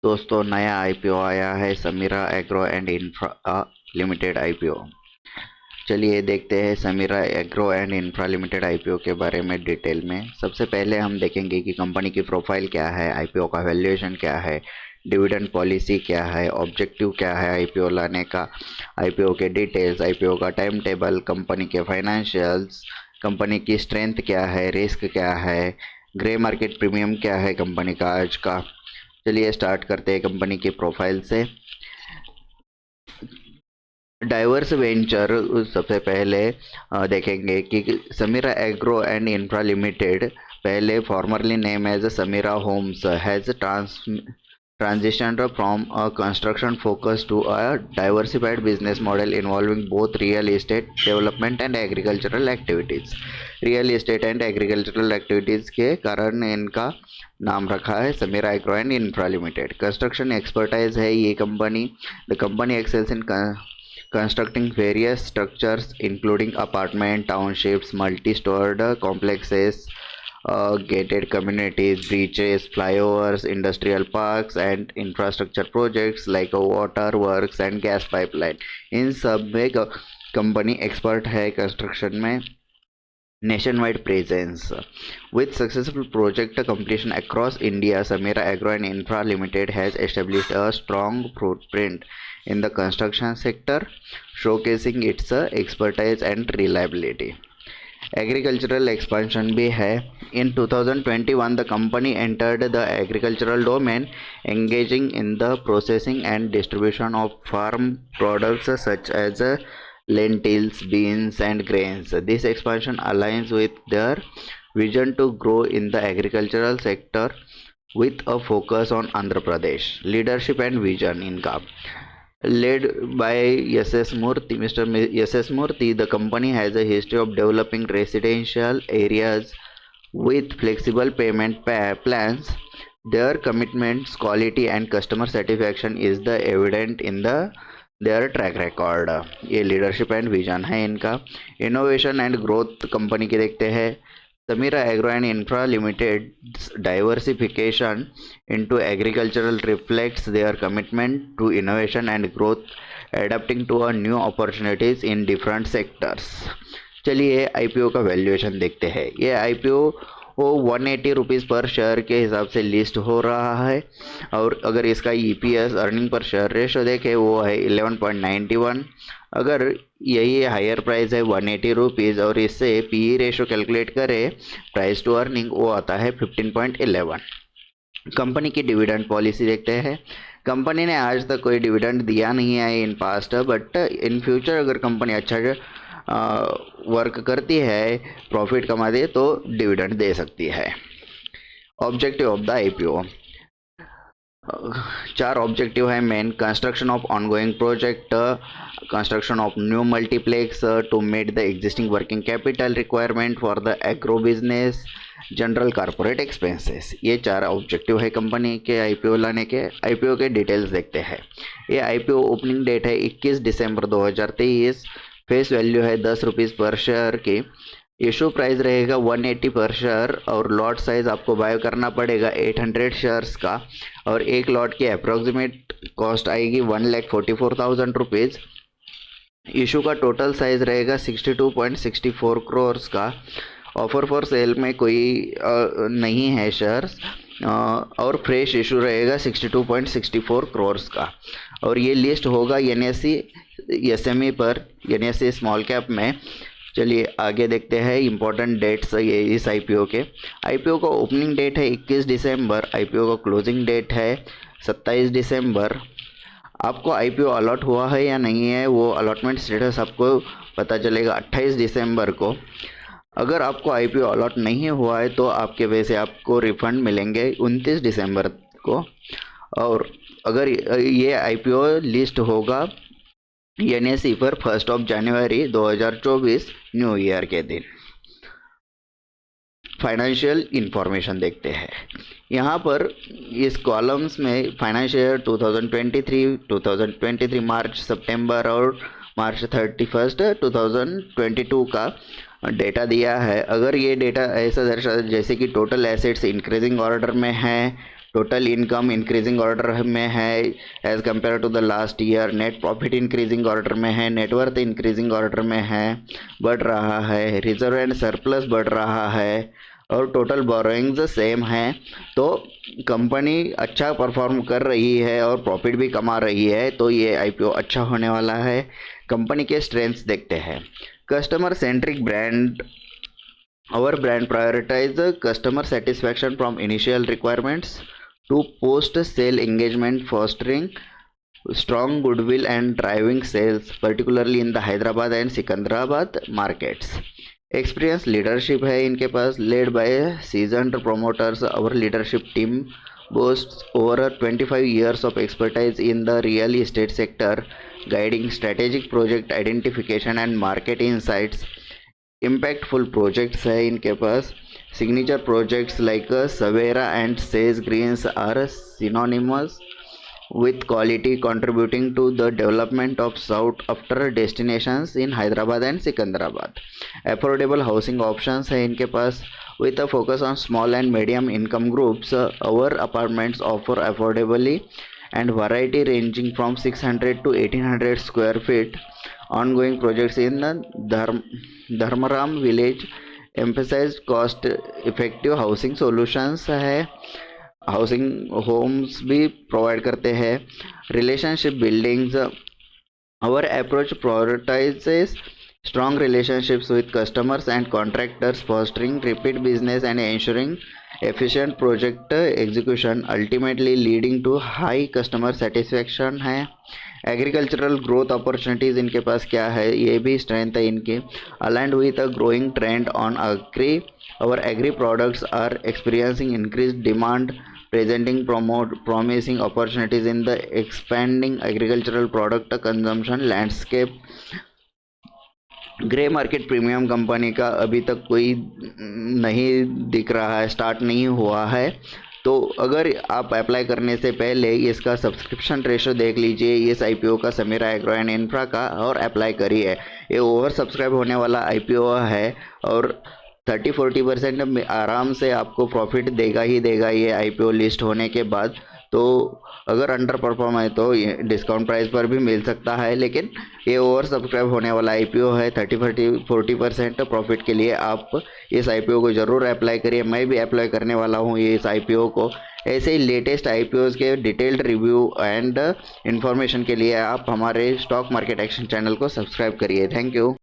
दोस्तों, नया आईपीओ आया है Sameera agro and infra Limited IPO. चलिए देखते हैं Sameera agro and infra Limited IPO के बारे में डिटेल में। सबसे पहले हम देखेंगे कि कंपनी की प्रोफाइल क्या है, आईपीओ का वैल्यूएशन क्या है, डिविडेंड पॉलिसी क्या है, ऑब्जेक्टिव क्या है आईपीओ लाने का, आईपीओ के डिटेल्स, आईपीओ का टाइम टेबल, कंपनी के फाइनेंशियल्स, कंपनी की स्ट्रेंथ क्या है, रिस्क क्या है, ग्रे मार्केट प्रीमियम क्या है कंपनी का आज का। चलिए स्टार्ट करते हैं कंपनी की प्रोफाइल से। डाइवर्स वेंचर सबसे पहले देखेंगे कि Sameera agro and infra limited, पहले formerly name as Sameera homes, has transitioned from a construction focus to a diversified business model involving both real estate development and agricultural activities। Real estate and agricultural activities के कारण इनका नाम रखा है Sameera agro and infra limited. Construction expertise है ये कंपनी। The company excels in constructing various structures including apartment, townships, multi-stored complexes, gated communities, breaches, flyovers, industrial parks and infrastructure projects like water works and gas pipeline। इन सब में company expert है construction में। nationwide presence with successful project completion across India, Samira Agro and Infra Limited has established a strong footprint in the construction sector, showcasing its expertise and reliability। Agricultural expansion भी है। इन 2021 the company entered the agricultural domain, engaging in the processing and distribution of farm products such as lentils, beans and grains। This expansion aligns with their vision to grow in the agricultural sector with a focus on Andhra Pradesh। Leadership and vision इनका led by S.S. Murthy, Mr. S.S. Murthy, the company has a history of developing residential areas with flexible payment plans। Their commitments, quality and customer satisfaction is the evident in the their track record. ये leadership and vision है इनका। Innovation and growth company की देखते हैं। Sameera agro and infra Limited diversification into agricultural reflects their commitment to innovation and growth, adapting to a new opportunities in different sectors. चलिए IPO का valuation देखते हैं। ये आईपीओ वो 180 रुपीज़ पर शेयर के हिसाब से लिस्ट हो रहा है, और अगर इसका EPS earning per share ratio देखें वो है 11.91। अगर यही हायर प्राइस है 180 रुपीज़ और इससे पीई रेशो कैलकुलेट करें प्राइस टू अर्निंग, वो आता है 15.11। कंपनी की डिविडेंड पॉलिसी देखते हैं। कंपनी ने आज तक कोई डिविडेंड दिया नहीं है in past, but in future अगर कंपनी अच्छा वर्क करती है, प्रॉफिट कमाती है, तो डिविडेंड दे सकती है। Objective of the IPO, 4 objective है main. Construction of ongoing project, construction of new multiplex to meet the existing working capital requirement for the agro business, general corporate expenses. ये 4 ऑब्जेक्टिव है company के IPO लाने के। IPO के details देखते हैं। ये आईपीओ ओपनिंग डेट है 21 दिसंबर 2023। फेस वैल्यू है 10 रुपीज़ पर शेयर की। इशू प्राइस रहेगा 180 पर शेयर, और लॉट साइज आपको बाय करना पड़ेगा 800 शेयर्स का, और एक लॉट की अप्रोक्सीमेट कॉस्ट आएगी 1,44,000 रुपीज़। इशू का टोटल साइज रहेगा 62.64 करोड़ का। ऑफर फॉर सेल में कोई नहीं है शेयर्स, और फ्रेश इशू रहेगा 62.64 करोड़ का, और ये लिस्ट होगा एनएसई एसएमई पर, एनएसई स्मॉल कैप में। चलिए आगे देखते हैं इंपॉर्टेंट डेट्स ये इस आईपीओ के। आईपीओ का ओपनिंग डेट है 21 दिसंबर, आईपीओ का क्लोजिंग डेट है 27 दिसंबर। आपको आईपीओ अलॉट हुआ है या नहीं है, वो अलॉटमेंट स्टेटस आपको पता चलेगा 28 दिसंबर को। अगर आपको आईपीओ अलॉट नहीं हुआ है तो आपके पैसे आपको रिफंड मिलेंगे 29 दिसंबर को, और अगर ये आईपीओ लिस्ट होगा एनएसई पर 1 जनवरी 2024 न्यू ईयर के दिन। फाइनेंशियल इंफॉर्मेशन देखते हैं। यहाँ पर इस कॉलम्स में फाइनेंशियल 2023 मार्च सितंबर और मार्च 31 2022 का डेटा दिया है। अगर ये डेटा ऐसा दर्शा जैसे कि टोटल एसेट्स इंक्रीजिंग ऑर्डर में है, टोटल इनकम इंक्रीजिंग ऑर्डर में है as compared to the last year, net profit increasing order में है, नेटवर्थ इंक्रीजिंग ऑर्डर में है, बढ़ रहा है, रिजर्व एंड सरप्लस बढ़ रहा है और टोटल बोरोइंग्स सेम है। तो कंपनी अच्छा परफॉर्म कर रही है और प्रॉफिट भी कमा रही है, तो ये आईपीओ अच्छा होने वाला है। कंपनी के स्ट्रेंथ्स देखते हैं। Customer centric brand, our brand prioritize customer satisfaction from initial requirements to post sale engagement, fostering strong goodwill and driving sales, particularly in the Hyderabad and Sikandrabad markets. Experience leadership है इनके पास, led by seasoned promoters. Our leadership team boasts over 25 years of expertise in the real estate sector, guiding strategic project identification and market insights. Impactful projects है इनके पास। Signature projects like Savera and Sage Greens are synonymous with quality, contributing to the development of sought after destinations in Hyderabad and Sikandrabad. Affordable housing options है इनके पास with a focus on small and medium income groups. Our apartments offer affordably and variety ranging from 600 to 1800 square feet. Ongoing projects in Dharmaram village emphasize cost effective housing solutions है, housing homes भी provide करते हैं। Relationship buildings, our approach prioritises strong relationships with customers and contractors, fostering repeat business and ensuring efficient project execution, ultimately leading to high customer satisfaction है। Agricultural growth opportunities इनके पास क्या है, ये भी स्ट्रेंथ है इनकी। Aligned with a growing trend on agri, our agri products are experiencing increased demand, presenting promising opportunities in the expanding agricultural product consumption landscape. Grey market premium company का अभी तक कोई नहीं दिख रहा है, स्टार्ट नहीं हुआ है। तो अगर आप अप्लाई करने से पहले इसका सब्सक्रिप्शन रेशो देख लीजिए इस आईपीओ का, समीरा एग्रो एंड इंफ्रा का, और अप्लाई करिए। ये ओवर सब्सक्राइब होने वाला आईपीओ है और 30-40% आराम से आपको प्रॉफिट देगा ही देगा ये आईपीओ लिस्ट होने के बाद। तो अगर अंडर परफॉर्म है तो ये डिस्काउंट प्राइस पर भी मिल सकता है, लेकिन ये ओवर सब्सक्राइब होने वाला आईपीओ है। 30-40% प्रॉफिट के लिए आप इस आईपीओ को ज़रूर अप्लाई करिए। मैं भी अप्लाई करने वाला हूँ ये इस आईपीओ को। ऐसे ही लेटेस्ट आईपीओज़ के डिटेल्ड रिव्यू एंड इन्फॉर्मेशन के लिए आप हमारे स्टॉक मार्केट एक्शन चैनल को सब्सक्राइब करिए। Thank you.